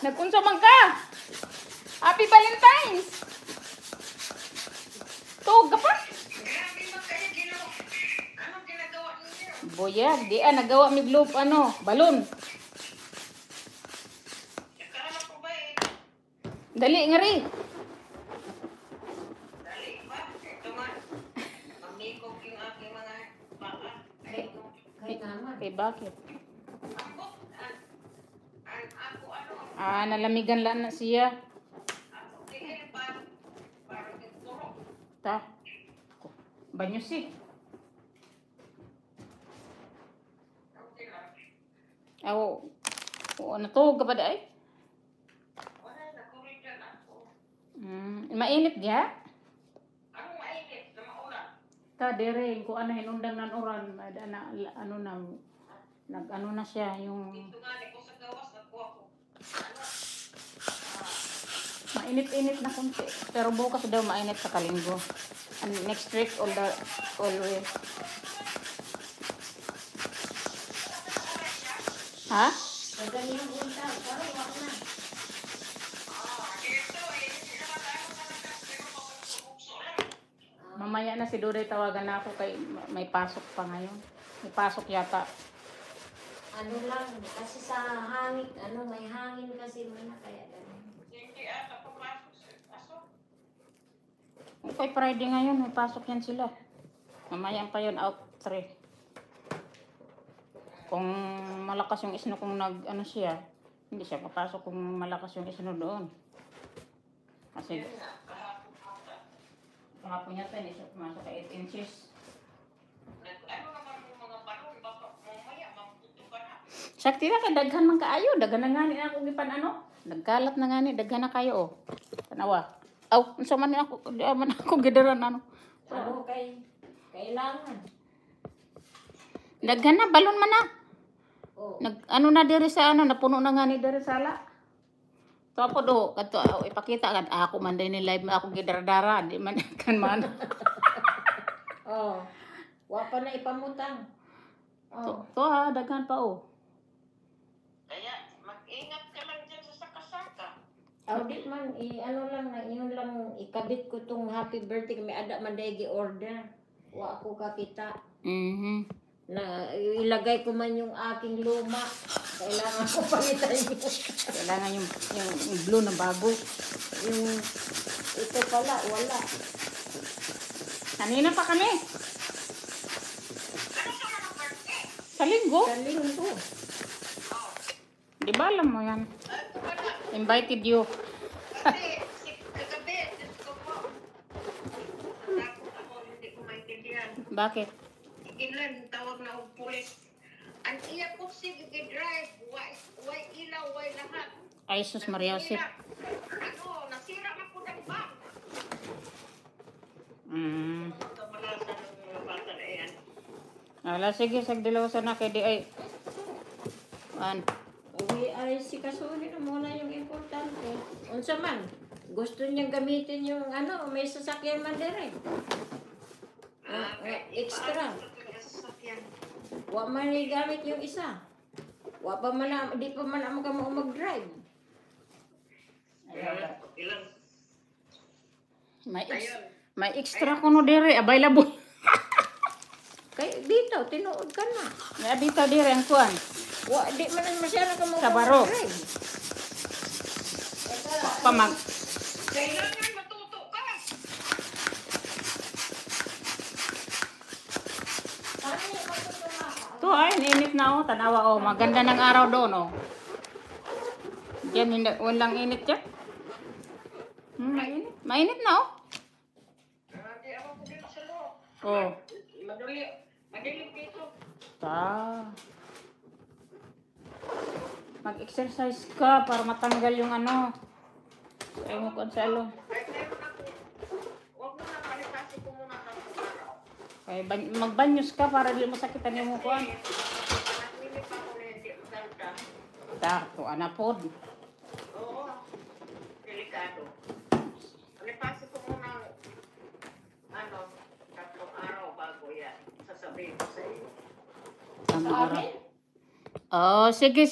Nagkunsa man ka. Happy Valentine's. Tug ka pa. Boyag, di nagawa mi globe balon. Dali nga rin. Dali ba? Ito man. Pangikog yung aking mga baka. Kay naman. Okay, bakit? Ako Nalamigan lang na siya. Ako tingin pa. Parang ituro. Ta. Banyo si. Okay lang. Oo, natulog ka ba dahi? Wala, nakuligan ako. Mainit niya? Anong mainit na maulan? Ta, dire, kung hinundang ng oran, na siya, yung Dito nga ko sa gawas, nakuha ko. mainit-init na kunti. Pero bukas daw mainit sa Kalinggo. And next week, always. Ha? Madali yung unta. Parang wak na. Ito, hindi naman tayo talaga. Pero mabukso lang. Mamaya na si Duday tawagan na ako kay may pasok pa ngayon. May pasok yata. Ano lang, kasi sa hangin, may hangin kasi muna kaya ganun. Hindi ata pumasok sa aso. Kay Friday ngayon, may pasok yan sila. Mamaya pa yun, out 3. Kung malakas yung isno, kung siya, hindi siya papasok kung malakas yung isno doon. Kasi kahapon yata, hindi siya pumasok kay 8 inches. Ano naman yung mga balon, baka mamaya mabutukan na. Sakti na kay daghan man kaayo, daghan na nga ni ako gipan nagkalat na nga ni, daghan na kayo Tanawa. Unsa man ako, di man ako gidaran Kailangan. Daghan na balon man na. Oh. Na diri sa napuno na nga ni diri sala. Tapos kadto ipakita kan ako man din ni live ako gidardara, di man kan man. Oh. Wa pa na ipamutang. Oh. To daghan pa Kaya mag-ingat ka lang dyan sa sakasaka. Audit man, yun lang ikabit ko tong happy birthday. May ada man dahil order. Wa ako kakita. Na ilagay ko man yung aking luma. Kailangan ko palitan yun. Kailangan yung blue na bago. Yung ito pala, wala. Kanina pa kami. Ano ka mga birthday? Sa linggo. Galing ko. Di ba alam mo yan? Ano ka na? Invited you. Kasi, kagabi, gusto ko. Takot ako, hindi ko maintindihan. Bakit? Ilan tawag na og pulis. Ang iya po sige drive, why ilaw, why lahat. Ay, sus Maria Josep. Nasira na po ng bag. Kamalasan ng mga bata na yan. Sige, sagdilaw sa na kay di ay. Uwi ay si Kasuli na muna yung importante. Unsa man, gusto niyang gamitin yung may sasakyan man dire. Extra. Wa man ni gamit yung isa. Wa pa man di pa man amo ka mo mag-drive. Ilan? May extra kuno dire available. Kay dito tinuod ka na. May dito dire ang kuan. Wa di man masyado ka mo Sa baro. mag-drive. Pamag. Kailangan matuto ka. To ay init na tanawa maganda ng araw doon Diyan hindi walang init diyan. Mainit na Hindi ako po dito sa loob. Madilim dito. Mag-exercise ka para matanggal yung Ay mo konselo. Kahit meron ako, huwag mo na kalipasi ko muna ng araw. Kay magbanyos ka para di mo sakitan yung kuan. Nagmimip ako na hindi maganda. To anapod. Oo. Delikado. Kalipasi ko muna 3 araw bago yan. Sasabihin ko sa iyo. Tama. Sige.